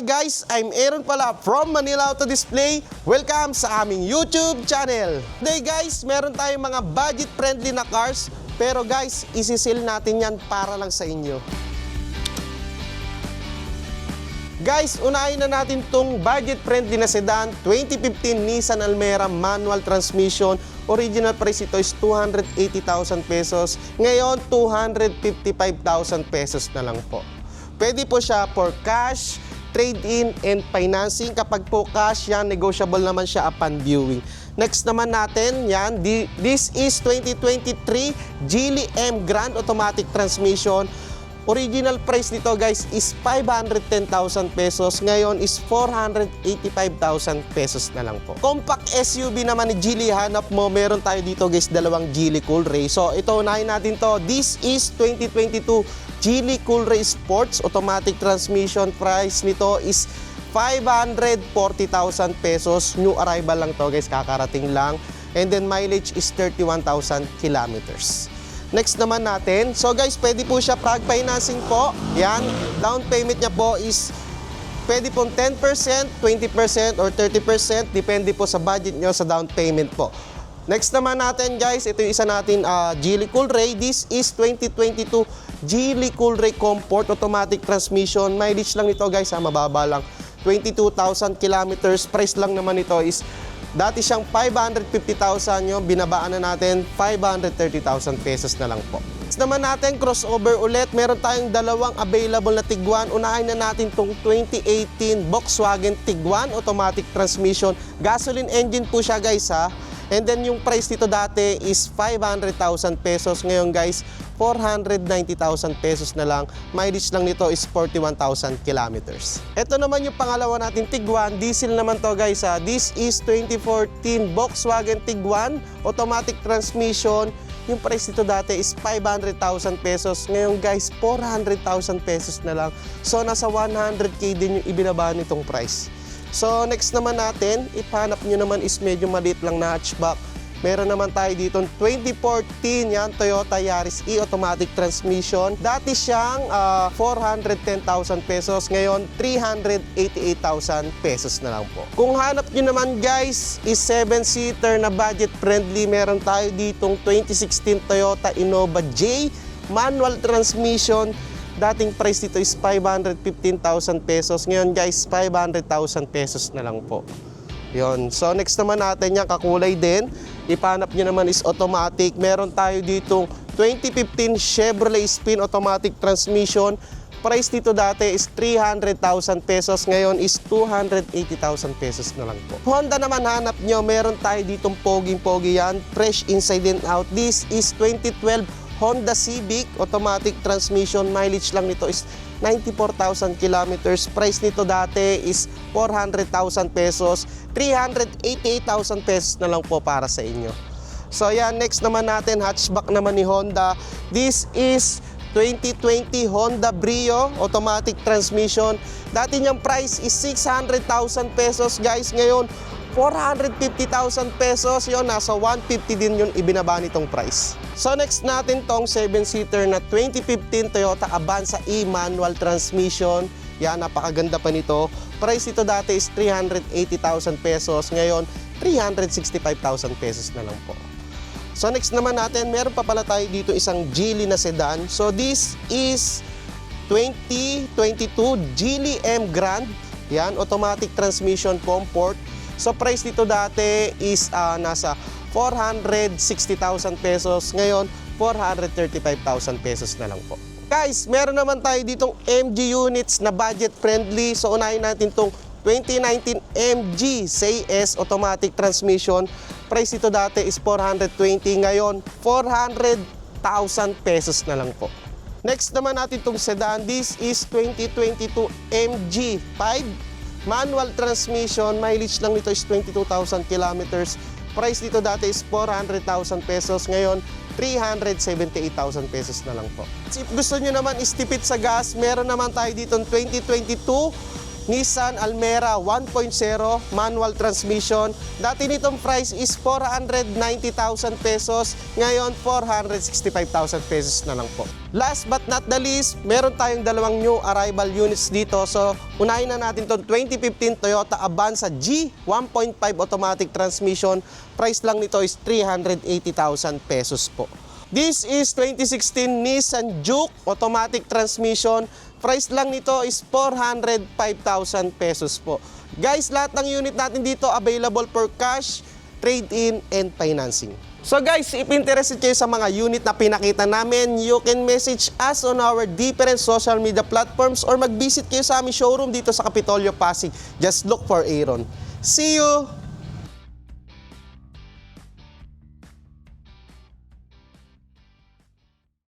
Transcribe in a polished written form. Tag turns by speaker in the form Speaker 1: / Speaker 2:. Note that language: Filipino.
Speaker 1: Hi guys, I'm Aaron pala from Manila Auto Display. Welcome sa aming YouTube channel. Today guys, meron tayong mga budget-friendly na cars. Pero guys, isisil natin yan para lang sa inyo. Guys, unahin na natin tong budget-friendly na sedan, 2015 Nissan Almera manual transmission. Original price ito is 280,000 pesos. Ngayon, 255,000 pesos na lang po. Pwede po siya for cash, trade-in, and financing. Kapag po cash, yan, negotiable naman siya upon viewing. Next naman natin, yan, this is 2023 Geely M Grand Automatic Transmission. Original price nito guys is 510,000 pesos. Ngayon is 485,000 pesos na lang po. Compact SUV naman ni Geely, hanap mo, meron tayo dito guys, dalawang Geely Coolray. So ito, unahin natin to. This is 2022 Geely Coolray Sports Automatic Transmission. Price nito is 540,000 pesos. New arrival lang to guys, kakarating lang. And then mileage is 31,000 kilometers. Next naman natin, so guys, pwede po siya pag financing po. Yan, down payment niya po is pwede pong 10%, 20% or 30%, depende po sa budget nyo sa down payment po. Next naman natin guys, ito yung isa natin, Geely Coolray. This is 2022 Geely Coolray Comfort Automatic Transmission. Mileage lang ito guys, mababa lang, 22,000 kilometers. Price lang naman ito is dati siyang 550,000, yung binabaan na natin 530,000 pesos na lang po. Next naman natin, crossover ulit. Meron tayong dalawang available na Tiguan. Unahin na natin itong 2018 Volkswagen Tiguan Automatic Transmission. Gasoline engine po siya guys ha. And then yung price nito dati is 500,000 pesos. Ngayon guys, 490,000 pesos na lang. Mileage lang nito is 41,000 kilometers. Ito naman yung pangalawa natin Tiguan. Diesel naman to guys ha. This is 2014 Volkswagen Tiguan Automatic Transmission. Yung price nito dati is 500,000 pesos. Ngayon guys, 400,000 pesos na lang. So nasa 100k din yung ibinaba nitong price. So next naman natin, ipahanap nyo naman is medyo maliit lang na hatchback. Meron naman tayo dito 2014, yan, Toyota Yaris E Automatic Transmission. Dati siyang 410,000 pesos, ngayon 388,000 pesos na lang po. Kung hanap nyo naman guys, is 7-seater na budget friendly, meron tayo ditong 2016 Toyota Innova J manual transmission. Dating price dito is 515,000 pesos. Ngayon guys, 500,000 pesos na lang po. Yon. So next naman natin yan, kakulay din. Ipanap nyo naman is automatic. Meron tayo ditong 2015 Chevrolet Spin Automatic Transmission. Price dito dati is 300,000 pesos. Ngayon is 280,000 pesos na lang po. Honda naman hanap nyo, meron tayo ditong poging-pogi yan. Fresh inside and out. This is 2012 Honda Civic Automatic Transmission. Mileage lang nito is 94,000 kilometers. Price nito dati is 400,000 pesos. 388,000 pesos na lang po para sa inyo. So yan, next naman natin, hatchback naman ni Honda. This is 2020 Honda Brio Automatic Transmission. Dati niyang price is 600,000 pesos guys. Ngayon, 450,000 pesos, yun, nasa 150 din yung ibinaba nitong price. So next natin tong 7-seater na 2015 Toyota Avanza E manual transmission. Yan, napakaganda pa nito. Price ito dati is 380,000 pesos, ngayon 365,000 pesos na lang po. So next naman natin, meron pa pala tayo dito isang Geely na sedan. So this is 2022 Geely M Grand. Yan, automatic transmission comfort. So price dito dati is nasa 460,000 pesos. Ngayon, 435,000 pesos na lang po. Guys, meron naman tayo ditong MG units na budget friendly. So unahin natin itong 2019 MG CS Automatic Transmission. Price dito dati is 420. Ngayon, 400,000 pesos na lang po. Next naman natin itong sedan. This is 2022 MG5 manual transmission. Mileage lang nito is 22,000 kilometers. Price dito dati is 400,000 pesos. Ngayon, 378,000 pesos na lang po. If gusto nyo naman is tipid sa gas, meron naman tayo dito 2022 Nissan Almera 1.0 manual transmission. Dati nitong price is 490,000 pesos, ngayon 465,000 pesos na lang po. Last but not the least, meron tayong dalawang new arrival units dito. So, unahin na natin itong 2015 Toyota Avanza G 1.5 automatic transmission. Price lang nito is 380,000 pesos po. This is 2016 Nissan Juke automatic transmission. Price lang nito is 405,000 pesos po. Guys, lahat ng unit natin dito available for cash, trade-in, and financing. So guys, if interested kayo sa mga unit na pinakita namin, you can message us on our different social media platforms or mag-visit kayo sa aming showroom dito sa Kapitolyo, Pasig. Just look for Aaron. See you!